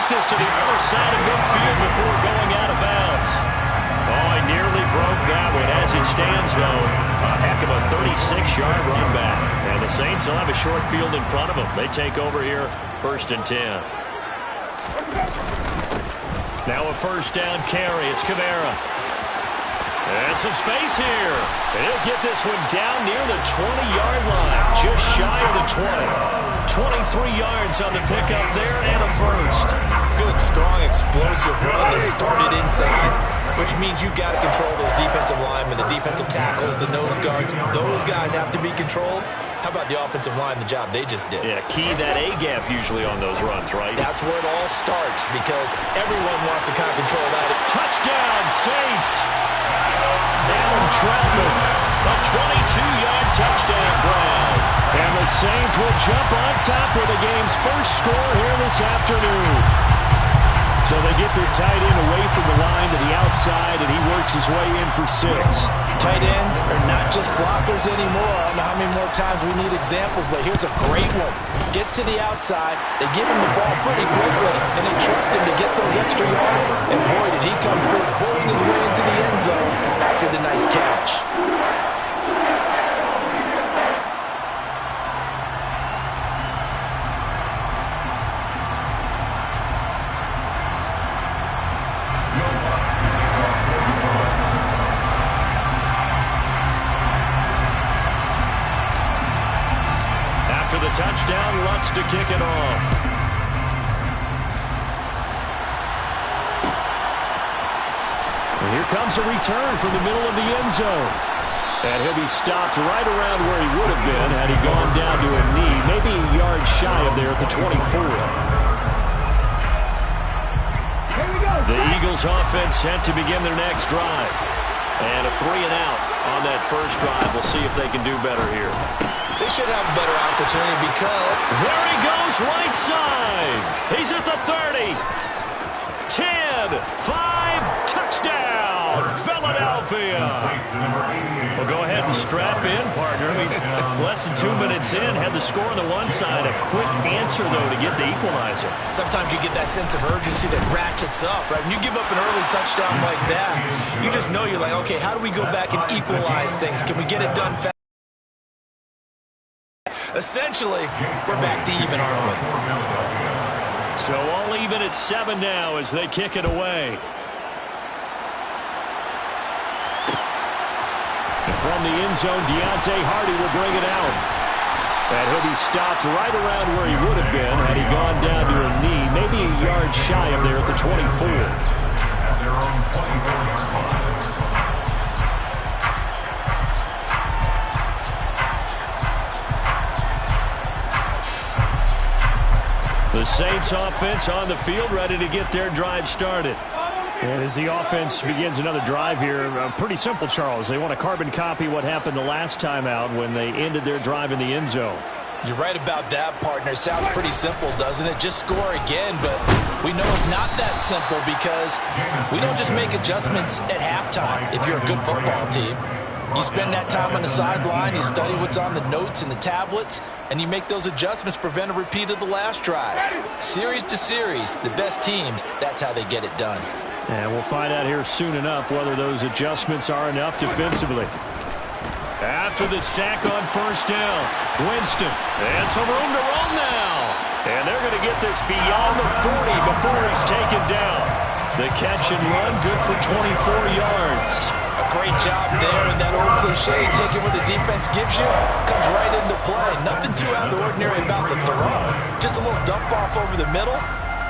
take this to the other side of midfield before going out of bounds. Oh, he nearly broke that one. As it stands, though, a heck of a 36-yard run back. And the Saints will have a short field in front of them. They take over here, 1st and 10. Now a first down carry. It's Kamara. And some space here. He'll get this one down near the 20-yard line, just shy of the 20. 23 yards on the pickup there and a first. Good, strong, explosive run. They started inside, which means you've got to control those defensive linemen, the defensive tackles, the nose guards. Those guys have to be controlled. How about the offensive line, the job they just did? Yeah, key that A-gap usually on those runs, right? That's where it all starts because everyone wants to kind of control that. Touchdown, Saints! Adam Troutman, a 22-yard touchdown grab. And the Saints will jump on top with the game's first score here this afternoon. So they get their tight end away from the line to the outside, and he works his way in for 6. Tight ends are not just blockers anymore. I don't know how many more times we need examples, but here's a great one. Gets to the outside, they give him the ball pretty quickly, and they trust him to get those extra yards, and boy, did he come through, bullying his way into the end zone after the nice catch. Touchdown, Lutz to kick it off. And here comes a return from the middle of the end zone. And he'll be stopped right around where he would have been had he gone down to a knee, maybe a yard shy of there at the 24. The Eagles offense set to begin their next drive. And a 3-and-out on that first drive. We'll see if they can do better here. They should have a better opportunity because... There he goes, right side. He's at the 30. 10, 5, touchdown, Philadelphia. Well, go ahead and strap in, partner. Less than 2 minutes in, had the score on the one side. A quick answer, though, to get the equalizer. Sometimes you get that sense of urgency that ratchets up, right? When you give up an early touchdown like that, you just know you're like, okay, how do we go back and equalize things? Can we get it done fast? Essentially, we're back to even, aren't we? So all even at 7 now as they kick it away. And from the end zone, Deontay Hardy will bring it out. And he'll be stopped right around where he would have been had he gone down to a knee, maybe a yard shy of there at the 24. The Saints offense on the field, ready to get their drive started. And as the offense begins another drive here, pretty simple, Charles. They want to carbon copy what happened the last time out when they ended their drive in the end zone. You're right about that, partner. Sounds pretty simple, doesn't it? Just score again, but we know it's not that simple because we don't just make adjustments at halftime if you're a good football team. You spend that time on the sideline, you study what's on the notes and the tablets, and you make those adjustments, prevent a repeat of the last drive. Series to series, the best teams, that's how they get it done. And we'll find out here soon enough whether those adjustments are enough defensively. After the sack on first down, Winston, and some room to run now. And they're going to get this beyond the 40 before he's taken down. The catch and run, good for 24 yards. A great job there, and that old cliche, taking what the defense gives you, comes right into play. Nothing too out of the ordinary about the throw. Just a little dump off over the middle.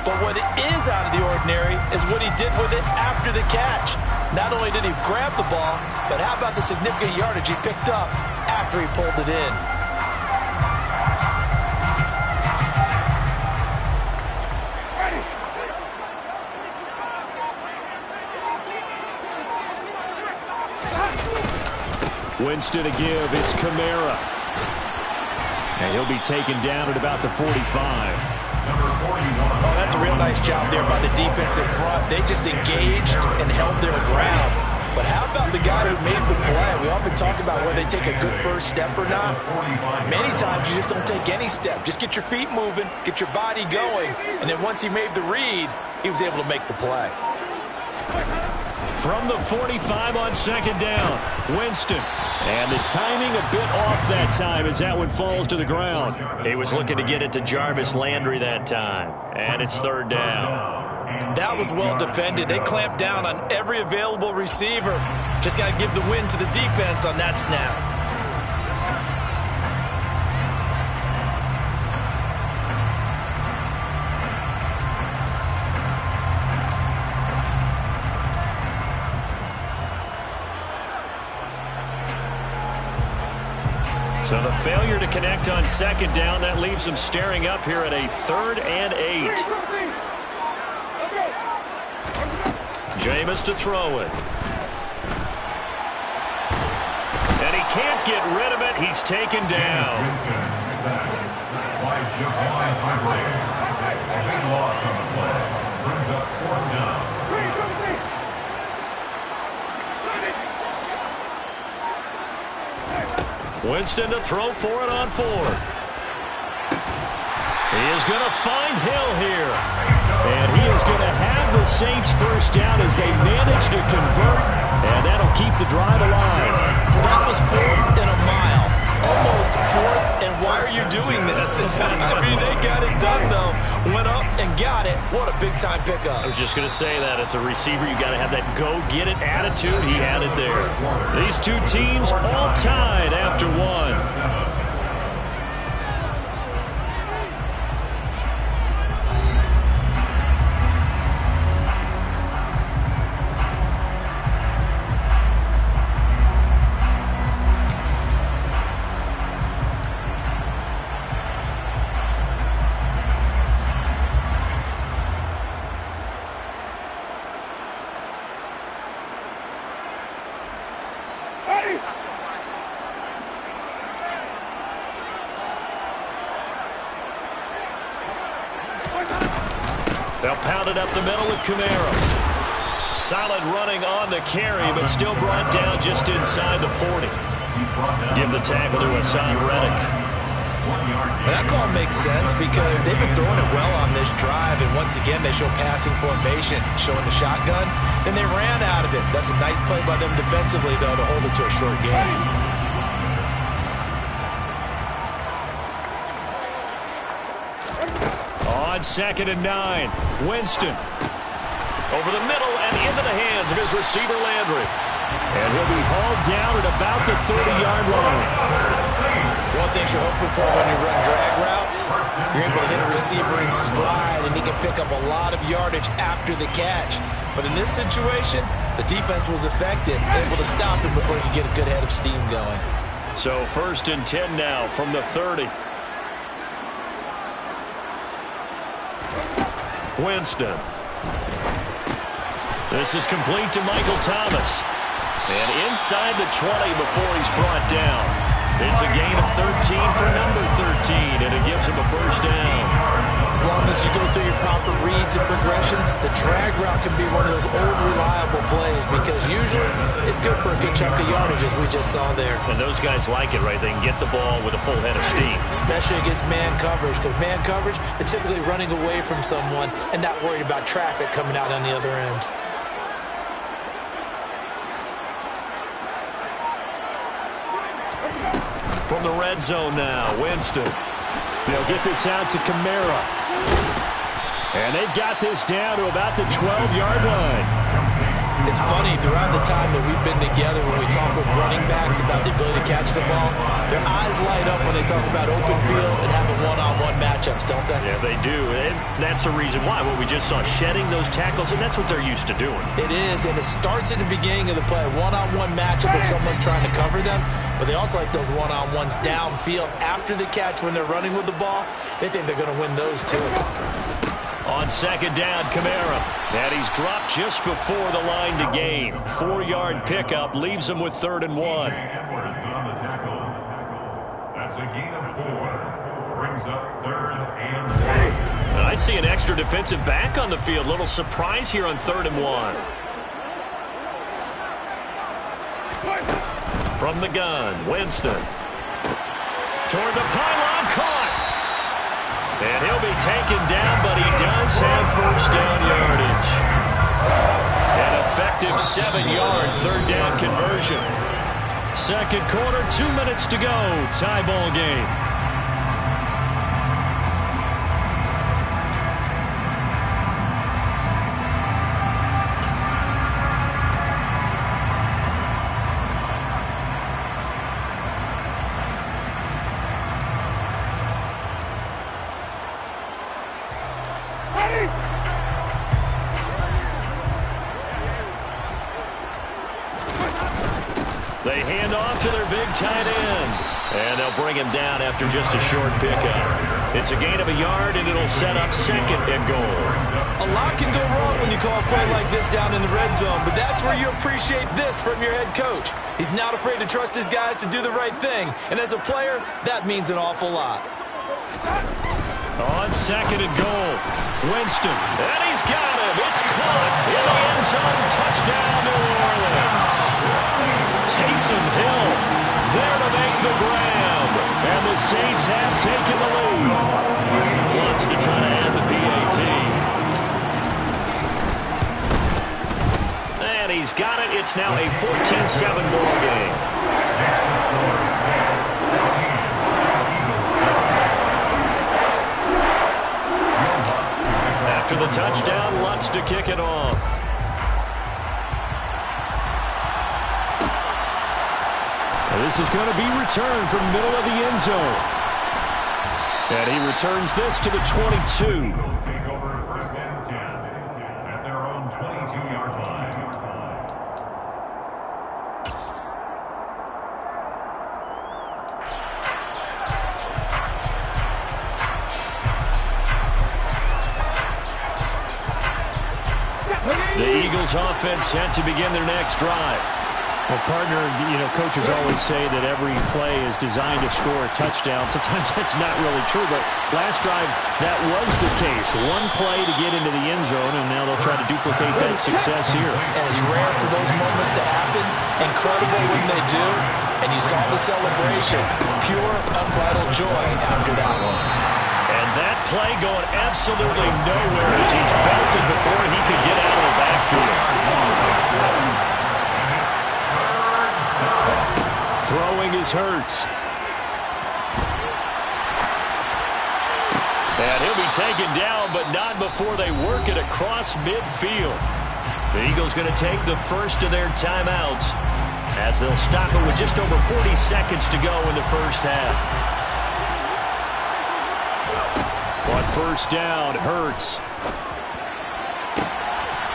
But what is out of the ordinary is what he did with it after the catch. Not only did he grab the ball, but how about the significant yardage he picked up after he pulled it in. Winston to give. It's Kamara. And he'll be taken down at about the 45. Oh, that's a real nice job there by the defense in front. They just engaged and held their ground. But how about the guy who made the play? We we often talk about whether they take a good first step or not. Many times you just don't take any step. Just get your feet moving, get your body going, and then once he made the read, he was able to make the play. From the 45 on second down, Winston. And the timing a bit off that time as that one falls to the ground. He was looking to get it to Jarvis Landry that time. And it's third down. That was well defended. They clamped down on every available receiver. Just got to give the win to the defense on that snap. So the failure to connect on second down, that leaves them staring up here at a 3rd and 8. Jameis to throw it. And he can't get rid of it. He's taken down. Winston to throw for it on 4. He is going to find Hill here. And he is going to have the Saints first down as they manage to convert. And that'll keep the drive alive. That was 4th and a mile. Almost 4th, and why are you doing this? I mean, they got it done, though. Went up and got it. What a big-time pickup. I was just going to say that. It's a receiver. You got to have that go-get-it attitude. He had it there. These two teams all tied after one. They'll pound it up the middle with Kamara. Solid running on the carry, but still brought down just inside the 40. Give the tackle to Hassan Reddick. That call makes sense because they've been throwing it well on this drive, and once again they show passing formation, showing the shotgun. Then they ran out of it. That's a nice play by them defensively, though, to hold it to a short game. On 2nd and 9, Winston. Over the middle and into the hands of his receiver, Landry. And he'll be hauled down at about the 30-yard line. One thing you're hoping for when you run drag routes, you're able to hit a receiver in stride, and he can pick up a lot of yardage after the catch. But in this situation, the defense was effective, able to stop him before he could get a good head of steam going. So 1st and 10 now from the 30. Winston. This is complete to Michael Thomas. And inside the 20 before he's brought down. It's a gain of 13 for number 13, and it gives him a first down. As long as you go through your proper reads and progressions, the drag route can be one of those old reliable plays because usually it's good for a good chunk of yardage, as we just saw there. And those guys like it, right? They can get the ball with a full head of steam. Especially against man coverage, because man coverage, they're typically running away from someone and not worried about traffic coming out on the other end. From the red zone now, Winston. They'll get this out to Kamara. And they've got this down to about the 12-yard line. It's funny, throughout the time that we've been together, when we talk with running backs about the ability to catch the ball, their eyes light up when they talk about open field and having one-on-one matchups, don't they? Yeah, they do. And that's the reason why. What we just saw, shedding those tackles, and that's what they're used to doing. It is, and it starts at the beginning of the play. One-on-one matchup with someone trying to cover them, but they also like those one-on-ones downfield after the catch when they're running with the ball. They think they're going to win those too. On 2nd down, Kamara. And he's dropped just before the line to gain. 4-yard pickup leaves him with 3rd and 1. Edwards on the tackle. That's a gain of 4. Brings up 3rd and 1. I see an extra defensive back on the field. Little surprise here on 3rd and 1. From the gun, Winston. Toward the pylon, caught. And he'll be taken down, but he does have first down yardage. An effective 7-yard third down conversion. Second quarter, 2 minutes to go. Tie ball game. They hand off to their big tight end. And they'll bring him down after just a short pickup. It's a gain of a yard, and it'll set up second and goal. A lot can go wrong when you call a play like this down in the red zone, but that's where you appreciate this from your head coach. He's not afraid to trust his guys to do the right thing, and as a player, that means an awful lot. On second and goal, Winston, and he's got him. It's caught in the end zone. Touchdown, New Orleans. Taysom Hill there to make the grab, and the Saints have taken the lead. Wants to try to add the PAT. And he's got it. It's now a 14-7 ball game. After the touchdown, Lutz to kick it off. This is going to be returned from middle of the end zone. And he returns this to the 22. Eagles take over first and 10 at their own 22-yard line. The Eagles offense set to begin their next drive. Well, partner, coaches always say that every play is designed to score a touchdown. Sometimes that's not really true, but last drive, that was the case. One play to get into the end zone, and now they'll try to duplicate that success here. And it's rare for those moments to happen. Incredible when they do. And you saw the celebration. Pure, unbridled joy after that one. And that play going absolutely nowhere as he's belted before he could get out of the backfield. Throwing is Hurts. And he'll be taken down, but not before they work it across midfield. The Eagles going to take the first of their timeouts as they'll stop it with just over 40 seconds to go in the first half. On first down, Hurts.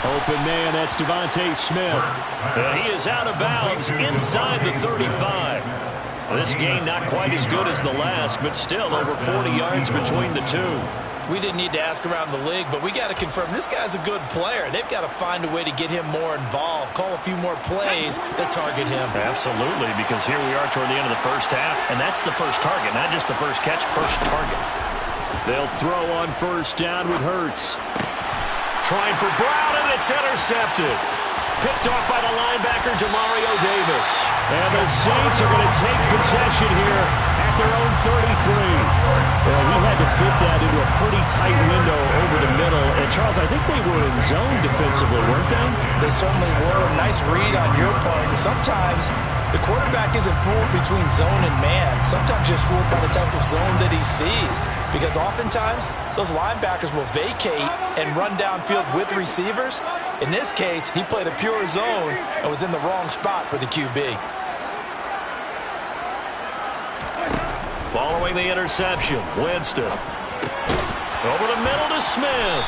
Open man, that's Devontae Smith. And he is out of bounds inside the 35. This game not quite as good as the last, but still over 40 yards between the two. We didn't need to ask around the league, but we got to confirm this guy's a good player. They've got to find a way to get him more involved, call a few more plays that target him. Absolutely, because here we are toward the end of the first half, and that's the first target, not just the first catch, first target. They'll throw on first down with Hurts. Trying for Brown, and it's intercepted. Picked off by the linebacker, Demario Davis. And the Saints are going to take possession here at their own 33. Well, we had to fit that into a pretty tight window over the middle. And, Charles, I think they were in zone defensively, weren't they? They certainly were. Nice read on your part. Sometimes the quarterback isn't fooled between zone and man. Sometimes just fooled by the type of zone that he sees. Because oftentimes, those linebackers will vacate and run downfield with receivers. In this case, he played a pure zone and was in the wrong spot for the QB. Following the interception, Winston. Over the middle to Smith.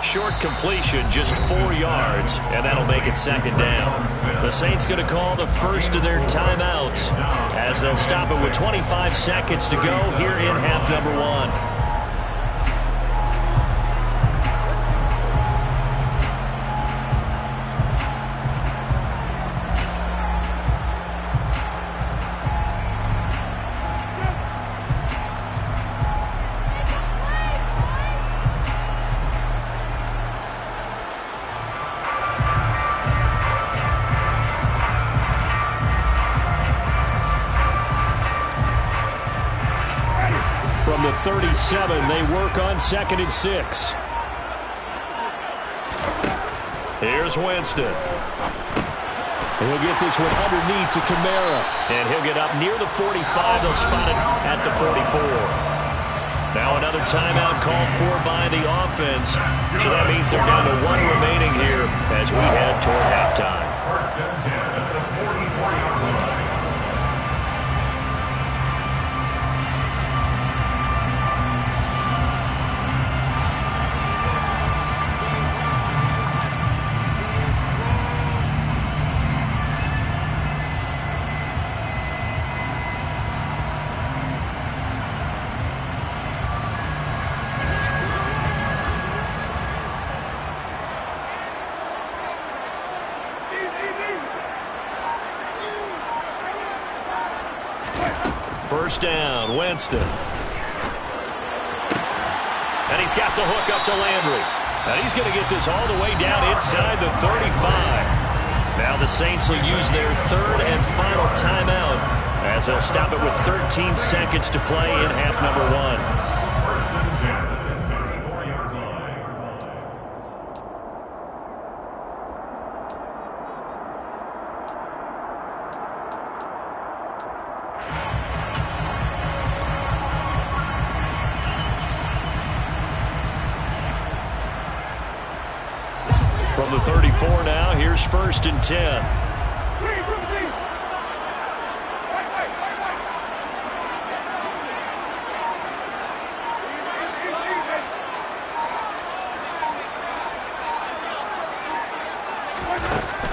Short completion, just 4 yards, and that'll make it second down. The Saints going to call the first of their timeouts as they'll stop it with 25 seconds to go here in half number 1. 37. They work on 2nd and 6. Here's Winston. He'll get this one underneath to Kamara. And he'll get up near the 45. They'll spot it at the 44. Now another timeout called for by the offense. So that means they're down to 1 remaining here as we head toward halftime. 1st and 10 at the 44-yard line. First down, Winston. And he's got the hook up to Landry. And he's going to get this all the way down inside the 35. Now the Saints will use their 3rd and final timeout as they'll stop it with 13 seconds to play in half number 1. 1st and 10 at the 34-yard line. From the 34 now, here's 1st and 10.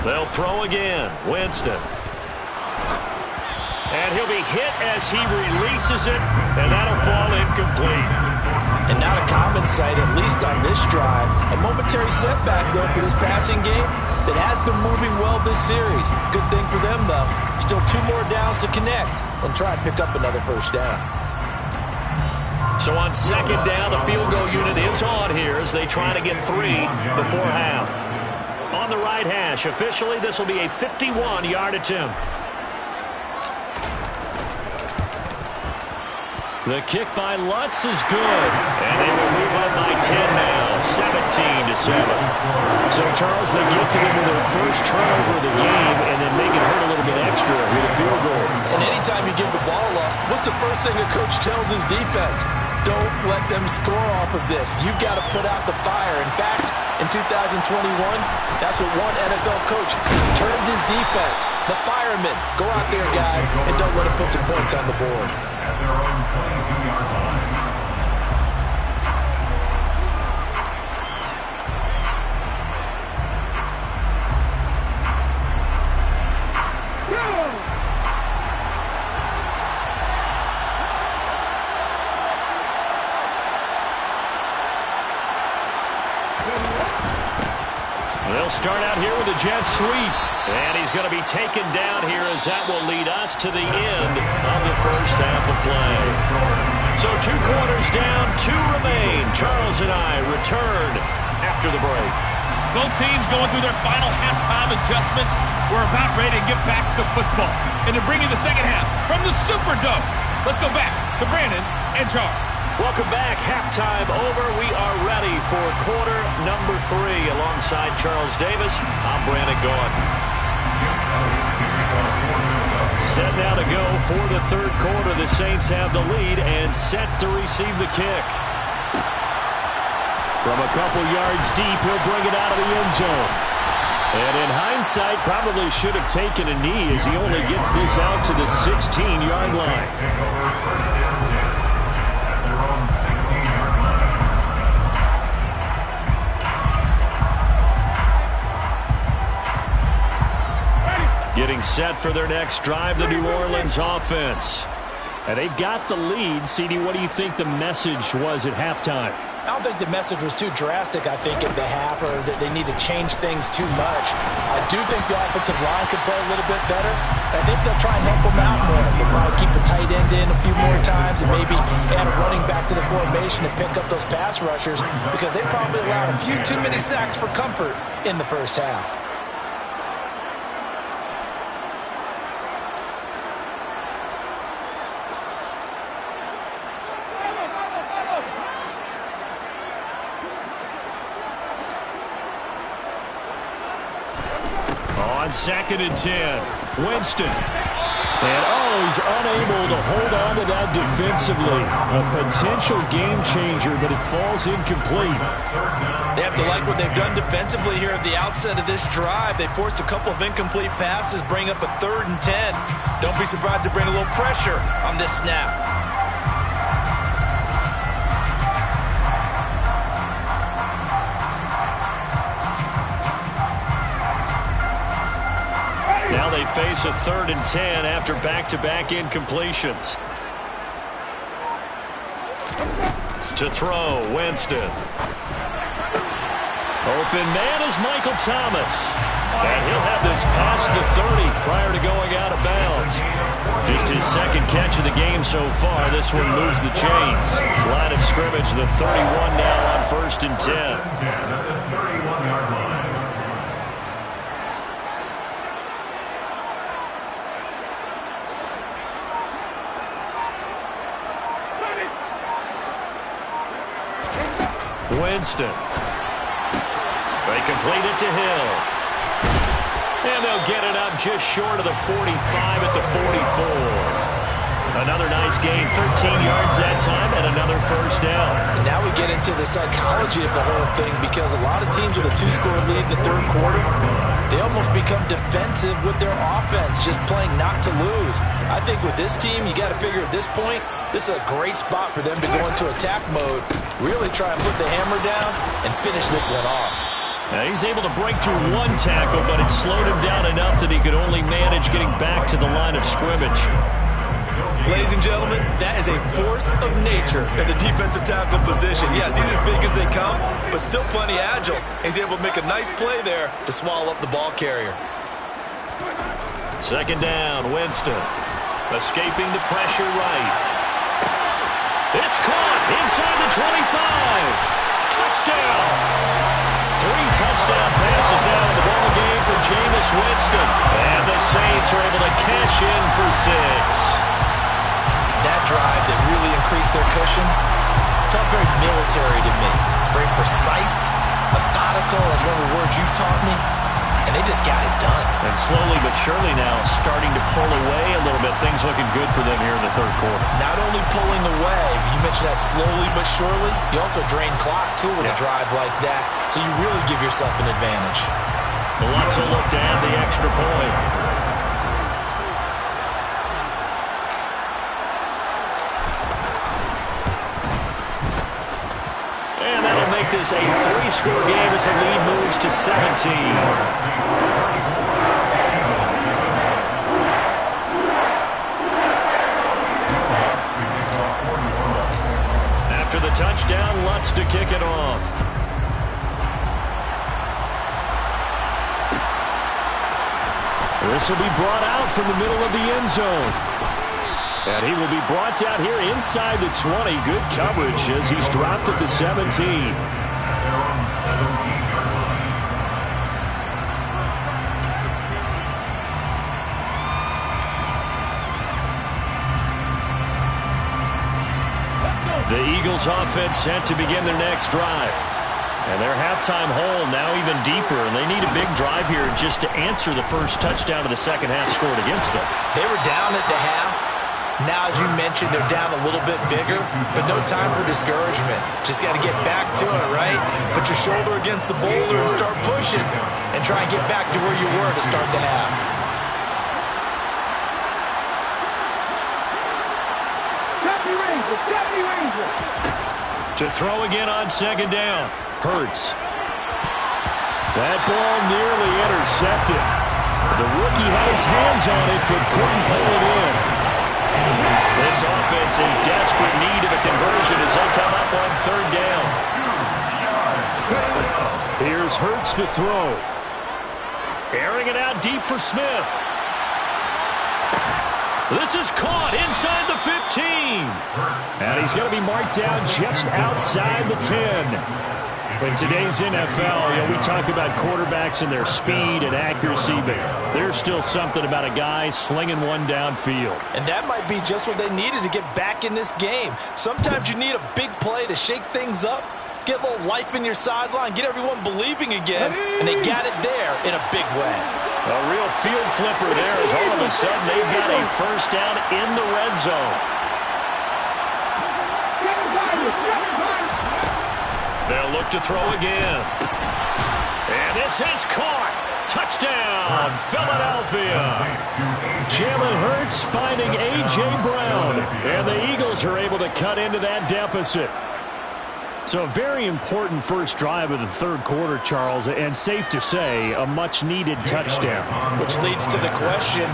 They'll throw again. Winston. And he'll be hit as he releases it, and that'll fall incomplete. And not a common sight, at least on this drive. A momentary setback, though, for this passing game that has been moving well this series. Good thing for them, though. Still 2 more downs to connect and try and pick up another first down. So on 2nd down, the field goal unit is on here as they try to get 3 before half. On the right hash, officially, this will be a 51-yard attempt. The kick by Lutz is good, and they will move up by 10 now, 17-7. So, Charles, they get to them with their first turnover of the game and then make it hurt a little bit extra with a field goal. And anytime you give the ball up, what's the first thing a coach tells his defense? Don't let them score off of this. You've got to put out the fire. In fact, in 2021, that's what one NFL coach termed his defense. The firemen. Go out there, guys, and don't let them put some points on the board. At their own 22-yard line. They'll start out here with a jet sweep. And he's going to be taken down here as that will lead us to the end of the first half of play. So 2 quarters down, 2 remain. Charles and I return after the break. Both teams going through their final halftime adjustments. We're about ready to get back to football. And to bring you the second half from the Superdome, let's go back to Brandon and Charles. Welcome back. Halftime over. We are ready for quarter number 3. Alongside Charles Davis, I'm Brandon Gaudin. Set now to go for the 3rd quarter. The Saints have the lead and set to receive the kick. From a couple yards deep, he'll bring it out of the end zone. And in hindsight, probably should have taken a knee as he only gets this out to the 16-yard line. Getting set for their next drive, the New Orleans offense. And they've got the lead. CD, what do you think the message was at halftime? I don't think the message was too drastic, I think, at the half, or that they need to change things too much. I do think the offensive line could play a little bit better. I think they'll try and help them out more. They'll probably keep a tight end in a few more times and maybe add a running back to the formation to pick up those pass rushers because they probably allowed a few too many sacks for comfort in the first half. on 2nd and 10. Winston. And, he's unable to hold on to that defensively. A potential game changer, but it falls incomplete. They have to like what they've done defensively here at the outset of this drive. They forced a couple of incomplete passes, bring up a 3rd and 10. Don't be surprised to bring a little pressure on this snap. Now they face a 3rd and 10 after back-to-back incompletions. To throw, Winston. Open man is Michael Thomas. And he'll have this past the 30 prior to going out of bounds. Just his 2nd catch of the game so far. This one moves the chains. Line of scrimmage, the 31 now on 1st and 10. At the 31-yard line. Winston. They complete it to Hill. And they'll get it up just short of the 45 at the 44. Another nice gain, 13 yards that time, and another 1st down. And now we get into the psychology of the whole thing, because a lot of teams with a 2-score lead in the 3rd quarter, they almost become defensive with their offense, just playing not to lose. I think with this team, you got to figure at this point, this is a great spot for them to go into attack mode, really try and put the hammer down and finish this one off. Now he's able to break through 1 tackle, but it slowed him down enough that he could only manage getting back to the line of scrimmage. Ladies and gentlemen, that is a force of nature in the defensive tackle position. Yes, he's as big as they come, but still plenty agile. He's able to make a nice play there to swallow up the ball carrier. 2nd down, Winston. Escaping the pressure right. It's caught inside the 25. Touchdown. 3 touchdown passes now in the ball game for Jameis Winston. And the Saints are able to cash in for 6. That drive that really increased their cushion felt very military to me. Very precise, methodical, that's one of the words you've taught me. And they just got it done. And slowly but surely now starting to pull away a little bit. Things looking good for them here in the 3rd quarter. Not only pulling away, but you mentioned that slowly but surely. You also drain clock, too, with a drive like that. So you really give yourself an advantage. Lutz will look to add the extra point. And that'll make this a 3-score game as the lead moves to 17. After the touchdown, Lutz to kick it off. This will be brought out from the middle of the end zone. And he will be brought down here inside the 20. Good coverage as he's dropped at the 17. The Eagles offense set to begin their next drive. And their halftime hole now even deeper, and they need a big drive here just to answer the first touchdown of the 2nd half scored against them. They were down at the half. Now, as you mentioned, they're down a little bit bigger, but no time for discouragement. Just got to get back to it, right? Put your shoulder against the boulder and start pushing, and try and get back to where you were to start the half. To throw again on 2nd down. Hurts. That ball nearly intercepted. The rookie had his hands on it, but couldn't pull it in. This offense in desperate need of a conversion as they come up on 3rd down. Here's Hurts to throw. Airing it out deep for Smith. This is caught inside the 15. And he's going to be marked down just outside the 10. In today's NFL, we talk about quarterbacks and their speed and accuracy, but there's still something about a guy slinging one downfield. And that might be just what they needed to get back in this game. Sometimes you need a big play to shake things up, get a little life in your sideline, get everyone believing again, and they got it there in a big way. A real field flipper there as all of a sudden they've got a first down in the red zone. They'll look to throw again. And this is caught. Touchdown, Philadelphia. Jalen Hurts finding A.J. Brown. And the Eagles are able to cut into that deficit. So a very important first drive of the third quarter, Charles, and safe to say, a much-needed touchdown. Which leads to the question,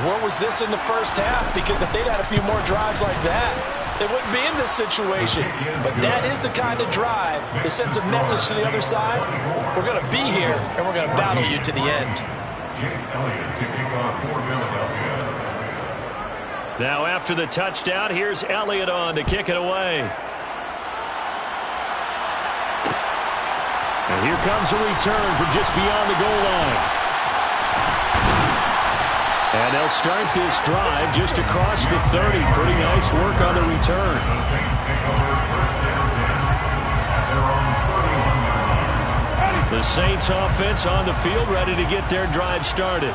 where was this in the first half? Because if they'd had a few more drives like that, they wouldn't be in this situation. But that is the kind of drive that sends a message to the other side. We're going to be here, and we're going to battle you to the end. Now after the touchdown, here's Elliott on to kick it away. And here comes a return from just beyond the goal line. And they'll start this drive just across the 30. Pretty nice work on the return. The Saints offense on the field ready to get their drive started.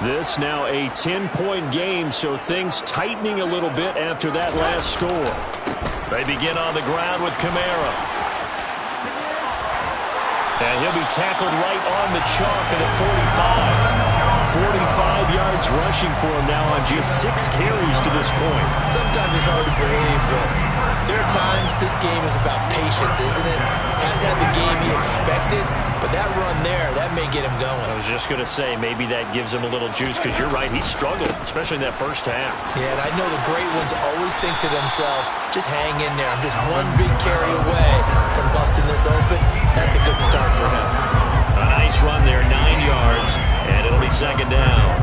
This now a 10-point game, so things tightening a little bit after that last score. They begin on the ground with Kamara. And he'll be tackled right on the chalk of the 45. 45 yards rushing for him now on just 6 carries to this point. Sometimes it's hard to believe, but there are times this game is about patience, isn't it? Has had the game he expected, but that run there, that may get him going. I was just going to say, maybe that gives him a little juice, because you're right, he struggled, especially in that first half. Yeah, and I know the great ones always think to themselves, just hang in there. I'm just one big carry away from busting this open. That's a good start for him. A nice run there, 9 yards, and it'll be second down.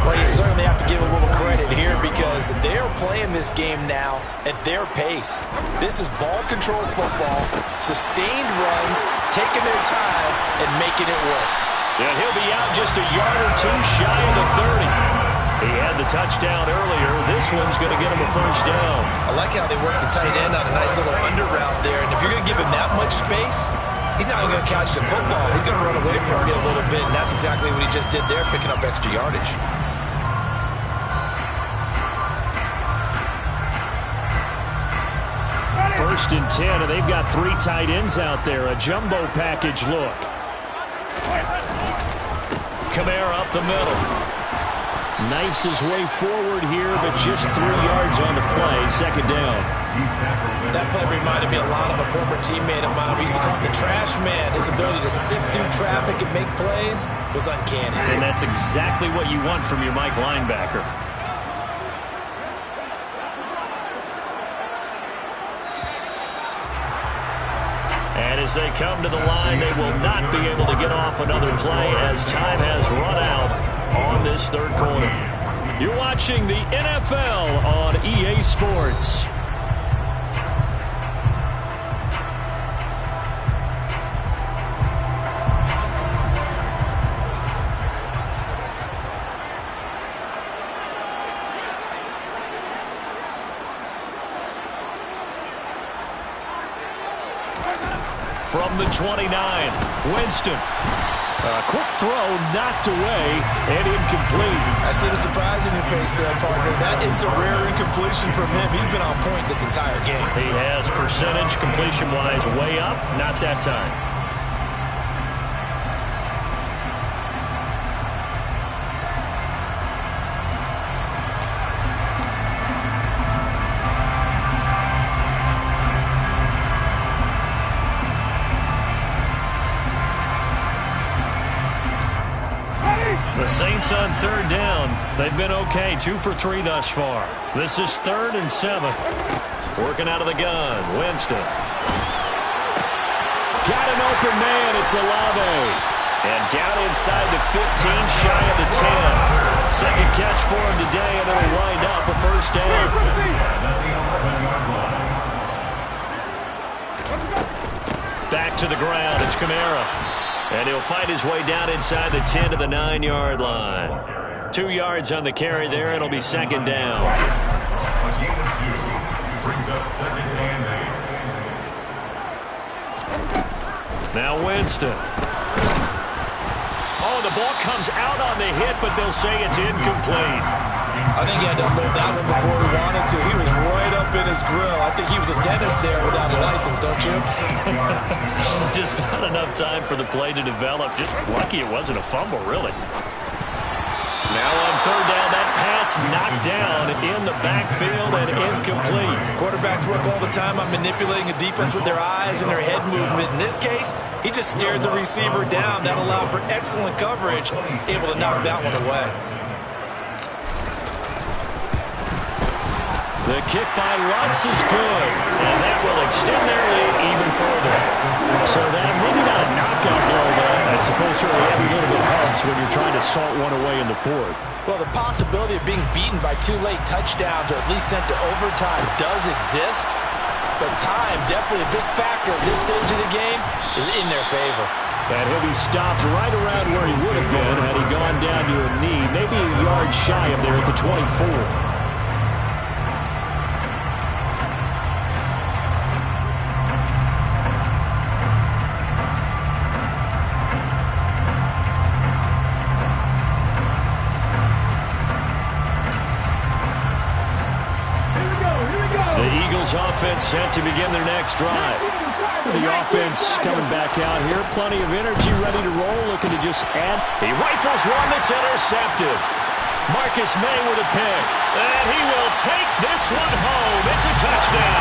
Well, you certainly have to give a little credit here because they're playing this game now at their pace. This is ball control football, sustained runs, taking their time, and making it work. And he'll be out just a yard or two shy of the 30. He had the touchdown earlier. This one's going to get him a first down. I like how they work the tight end on a nice little under route there. And if you're going to give him that much space, he's not going to catch the football. He's going to run away from you a little bit, and that's exactly what he just did there, picking up extra yardage. First and 10, and they've got 3 tight ends out there. A jumbo package look. Kamara up the middle. Knifes his way forward here, but just 3 yards on the play. Second down. That play reminded me a lot of a former teammate of mine. We used to call him the trash man. His ability to sift through traffic and make plays was uncanny. And that's exactly what you want from your Mike linebacker. And as they come to the line, they will not be able to get off another play as time has run out on this third quarter. You're watching the NFL on EA Sports. From the 29, Winston. A quick throw knocked away and incomplete. I see the surprise in your face there, partner. That is a rare incompletion from him. He's been on point this entire game. He has percentage completion-wise way up. Not that time. The Saints on third down. They've been okay, 2 for 3 thus far. This is 3rd and 7. Working out of the gun, Winston. Got an open man, it's Olave. And down inside the 15, shy of the 10. Second catch for him today, and it'll wind up a first down. Back to the ground, it's Kamara. And he'll fight his way down inside the 10 to the 9-yard line. 2 yards on the carry there. It'll be second down. Brings up second and 8. Now Winston. Oh, the ball comes out on the hit, but they'll say it's incomplete. I think he had to unload that one before he wanted to. He was right up in his grill. I think he was a dentist there without a license, don't you? Just not enough time for the play to develop. Just lucky it wasn't a fumble, really. Now on third down, that pass knocked down in the backfield and incomplete. Quarterbacks work all the time on manipulating a defense with their eyes and their head movement. In this case, he just stared the receiver down. That allowed for excellent coverage, able to knock that one away. The kick by Lutz is good, and that will extend their lead even further. So that maybe not a knockout blow, but I suppose certainly every little bit helps when you're trying to salt one away in the fourth. Well, the possibility of being beaten by 2 late touchdowns or at least sent to overtime does exist, but time, definitely a big factor at this stage of the game, is in their favor. That he'll be stopped right around where he would have been had he gone down to a knee, maybe a yard shy of there at the 24. Offense set to begin their next drive. The offense coming back out here. Plenty of energy, ready to roll, looking to just add. He rifles one that's intercepted. Marcus May with a pick. And he will take this one home. It's a touchdown.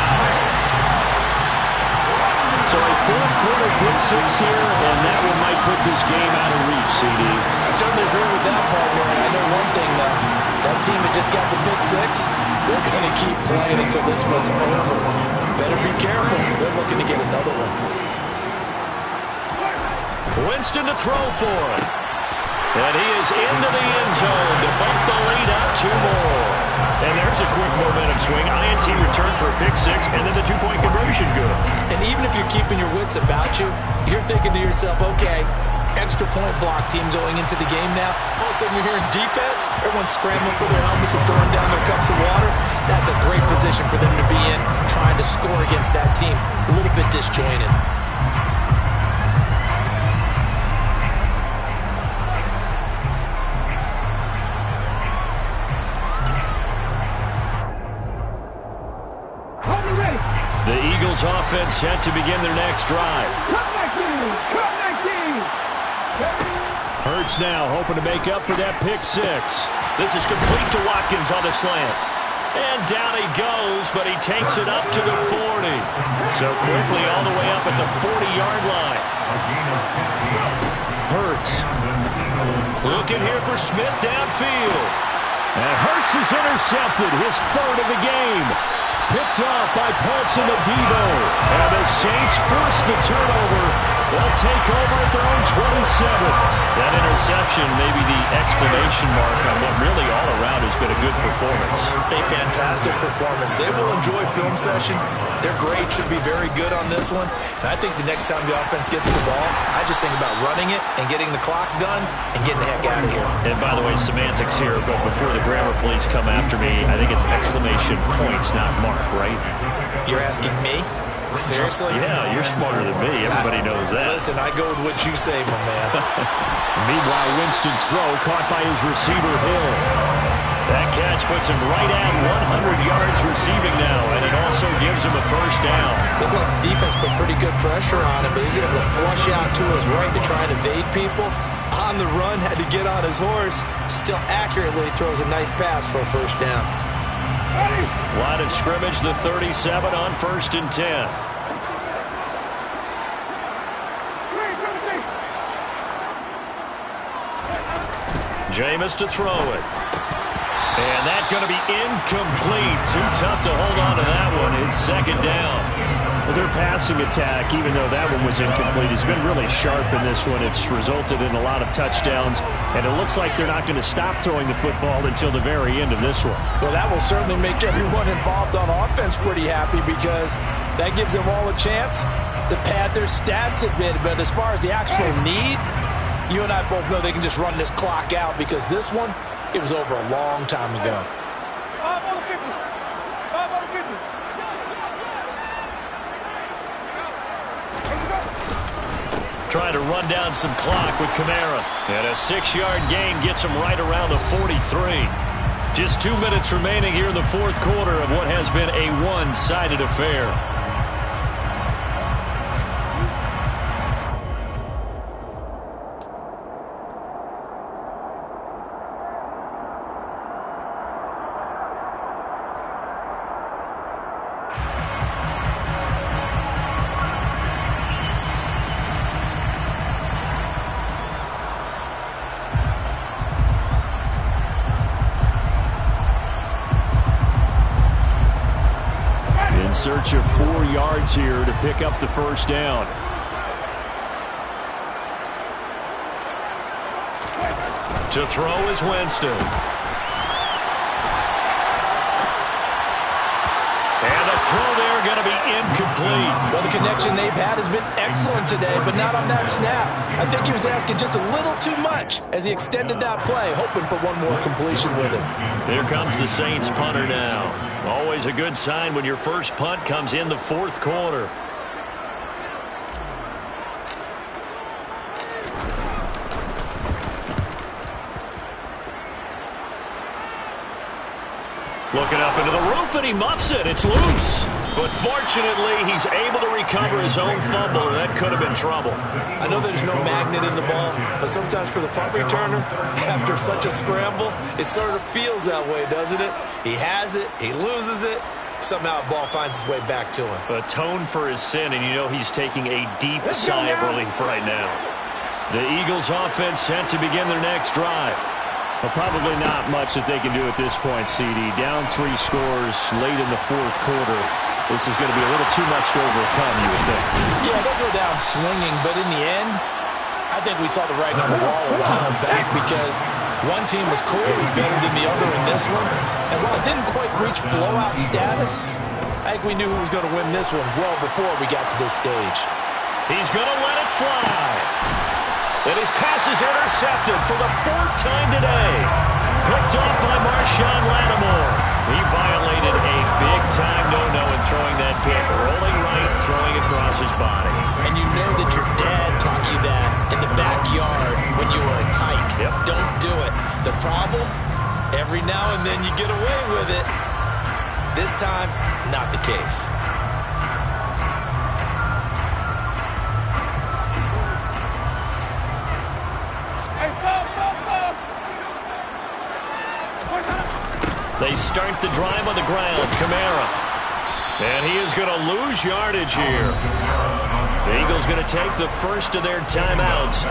So a fourth quarter pick six here, and that one might put this game out of reach, CD. I certainly agree with that, partner. And I know one thing, though. That team that just got the pick six, they're going to keep playing until this one's over. Better be careful. They're looking to get another one. Winston to throw for it. And he is into the end zone to bump the lead up 2 more. And there's a quick momentum swing. INT return for a pick six, and then the 2-point conversion good. And even if you're keeping your wits about you, you're thinking to yourself, okay, extra point block team going into the game now. All of a sudden you're hearing defense. Everyone's scrambling for their helmets and throwing down their cups of water. That's a great position for them to be in, trying to score against that team. A little bit disjointed. The Eagles offense set to begin their next drive. Hurts now hoping to make up for that pick six. This is complete to Watkins on the slant. And down he goes, but he takes it up to the 40. So quickly all the way up at the 40-yard line. Hurts looking here for Smith downfield. And Hurts is intercepted, his third of the game. Picked off by Paulson Adebo. And the Saints force the turnover. They'll take over at their own 27. That interception may be the exclamation mark on what really all around has been a good performance. A fantastic performance. They will enjoy film session. Their grade should be very good on this one. And I think the next time the offense gets the ball, I just think about running it and getting the clock done and getting the heck out of here. And by the way, semantics here, but before the grammar police come after me, I think it's exclamation points, not mark, right? You're asking me? Seriously? Yeah, you're smarter than me. Everybody knows that. Listen, I go with what you say, my man. Meanwhile, Winston's throw caught by his receiver, Hill. That catch puts him right at 100 yards receiving now, and it also gives him a first down. Looked like the defense put pretty good pressure on him, but he's able to flush out to his right to try and evade people. On the run, had to get on his horse. Still accurately throws a nice pass for a first down. Line of scrimmage, the 37 on 1st and 10. Jameis to throw it. And that's going to be incomplete. Too tough to hold on to that one. It's second down. Well, their passing attack, even though that one was incomplete, has been really sharp in this one. It's resulted in a lot of touchdowns, and it looks like they're not going to stop throwing the football until the very end of this one. Well, that will certainly make everyone involved on offense pretty happy because that gives them all a chance to pad their stats a bit. But as far as the actual need, you and I both know they can just run this clock out because this one, it was over a long time ago. trying to run down some clock with Kamara. And a 6-yard gain gets him right around the 43. Just 2 minutes remaining here in the fourth quarter of what has been a one-sided affair. Search of 4 yards here to pick up the first down. To throw is Winston. And the throw there going to be incomplete. Well, the connection they've had has been excellent today, but not on that snap. I think he was asking just a little too much as he extended that play, hoping for one more completion with it. Here comes the Saints punter now. Always a good sign when your first punt comes in the fourth quarter. Looking up into the roof, and he muffs it. It's loose. But fortunately, he's able to recover his own fumble, and that could have been trouble. I know there's no magnet in the ball, but sometimes for the punt returner, after such a scramble, it sort of feels that way, doesn't it? He has it, he loses it, somehow the ball finds its way back to him. Atone for his sin, and you know he's taking a deep sigh of relief right now. The Eagles offense set to begin their next drive. Well, probably not much that they can do at this point, CD. Down 3 scores late in the fourth quarter. This is going to be a little too much to overcome, you would think. Yeah, they'll go down swinging, but in the end, I think we saw the writing on the wall a while back because one team was clearly better than the other in this one. And while it didn't quite reach blowout status, I think we knew who was going to win this one well before we got to this stage. He's going to let it fly. And his pass is intercepted for the 4th time today. Picked off by Marshawn Lattimore. He violated a big-time no-no in throwing that pick. Rolling right, throwing across his body. And you know that your dad taught you that in the backyard when you were a tyke. Yep. Don't do it. The problem? Every now and then you get away with it. This time, not the case. They start the drive on the ground. Kamara. And he is going to lose yardage here. The Eagles going to take the first of their timeouts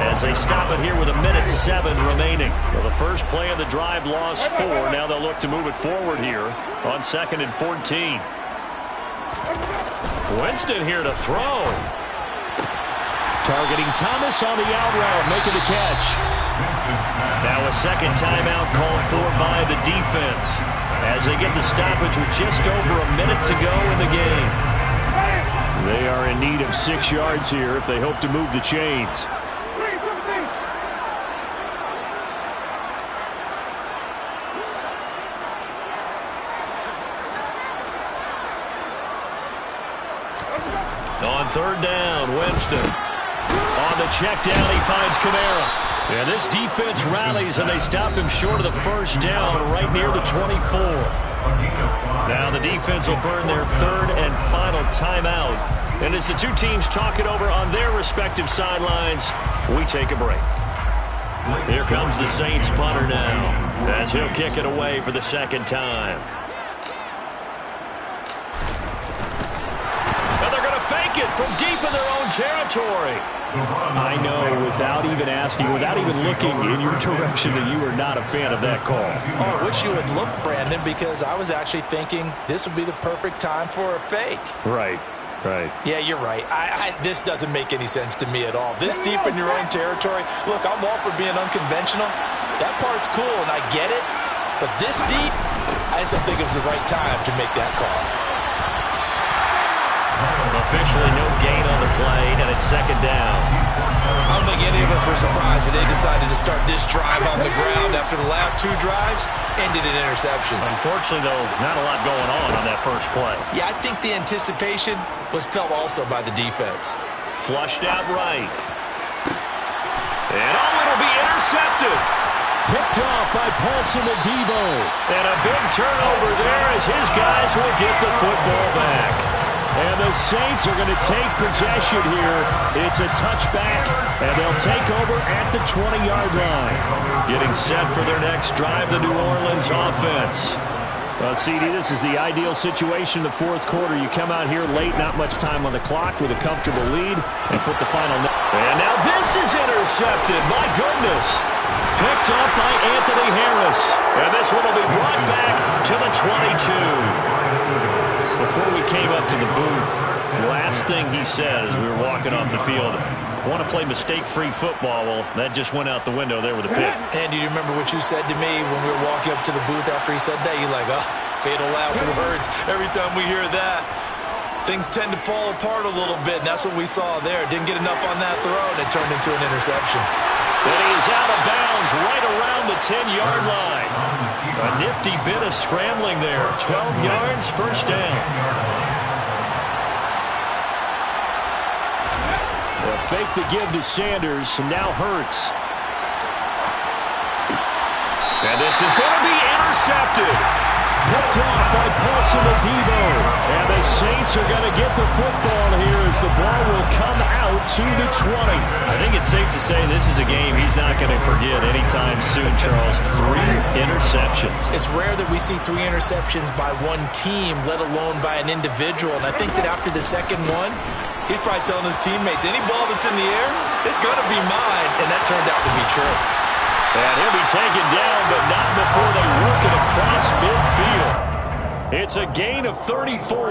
as they stop it here with 1:07 remaining. Well, the first play of the drive lost 4. Now they'll look to move it forward here on 2nd and 14. Winston here to throw. Targeting Thomas on the out route, making the catch. Now a second timeout called for by the defense as they get the stoppage with just over a minute to go in the game. They are in need of 6 yards here if they hope to move the chains. On 3rd down, Winston. On the check down, he finds Kamara. And this defense rallies, and they stop him short of the first down right near the 24. Now the defense will burn their 3rd and final timeout. And as the two teams talk it over on their respective sidelines, we take a break. Here comes the Saints punter now as he'll kick it away for the 2nd time. And they're going to fake it from deep in their own territory. I know, without even asking, without even looking in your direction, that you are not a fan of that call. Oh, I wish you would look, Brandon, because I was actually thinking this would be the perfect time for a fake. Right. Yeah, you're right. This doesn't make any sense to me at all. This deep in your own territory, look, I'm all for being unconventional. That part's cool, and I get it. But this deep, I just don't think it was the right time to make that call. Officially no gain on the play, and it's 2nd down. I don't think any of us were surprised that they decided to start this drive on the ground after the last 2 drives ended in interceptions. Unfortunately, though, not a lot going on that first play. Yeah, I think the anticipation was felt also by the defense. Flushed out right. And it'll be intercepted. Picked off by Paulson Adebo. And a big turnover there as his guys will get the football back. And the Saints are going to take possession here. It's a touchback, and they'll take over at the 20-yard line. Getting set for their next drive, the New Orleans offense. Well, CD, this is the ideal situation in the fourth quarter. You come out here late, not much time on the clock, with a comfortable lead, and put the final. And now this is intercepted. My goodness. Picked up by Anthony Harris. And this one will be brought back to the 22. Before we came up to the booth, the last thing he said as we were walking off the field, want to play mistake-free football. Well, that just went out the window there with a pick. Andy, do you remember what you said to me when we were walking up to the booth after he said that? You're like, oh, fatal last words. Every time we hear that, things tend to fall apart a little bit, and that's what we saw there. Didn't get enough on that throw, and it turned into an interception. And he's out of bounds right around the 10-yard line. A nifty bit of scrambling there. 12 yards, first down. Well, fake the give to Sanders, and now Hurts. And this is going to be intercepted. Picked off by Paulson Adebo. And the Saints are going to get the football here as the ball will come out to the 20. I think it's safe to say this is a game he's not going to forget anytime soon, Charles. 3 interceptions. It's rare that we see 3 interceptions by one team, let alone by an individual. And I think that after the second one, he's probably telling his teammates, any ball that's in the air, it's going to be mine. And that turned out to be true. And he'll be taken down, but not before they work it across midfield. It's a gain of 34.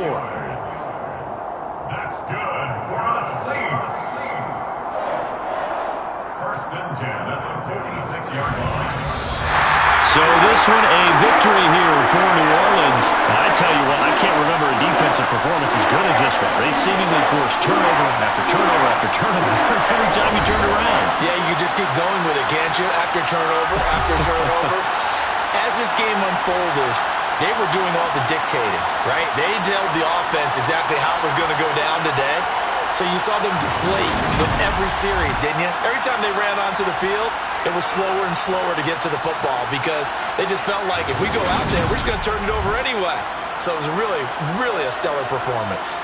That's good for the Saints. First and 10 at the 46-yard line. So this one a victory here for New Orleans. I tell you what, I can't remember a defensive performance as good as this one. They seemingly forced turnover after turnover after turnover every time you turned around. Yeah, you just keep going with it, can't you? After turnover, after turnover. As this game unfolded, they were doing all the dictating, right? They told the offense exactly how it was going to go down today. So you saw them deflate with every series, didn't you? Every time they ran onto the field, it was slower and slower to get to the football because they just felt like if we go out there, we're just going to turn it over anyway. So it was really, really a stellar performance.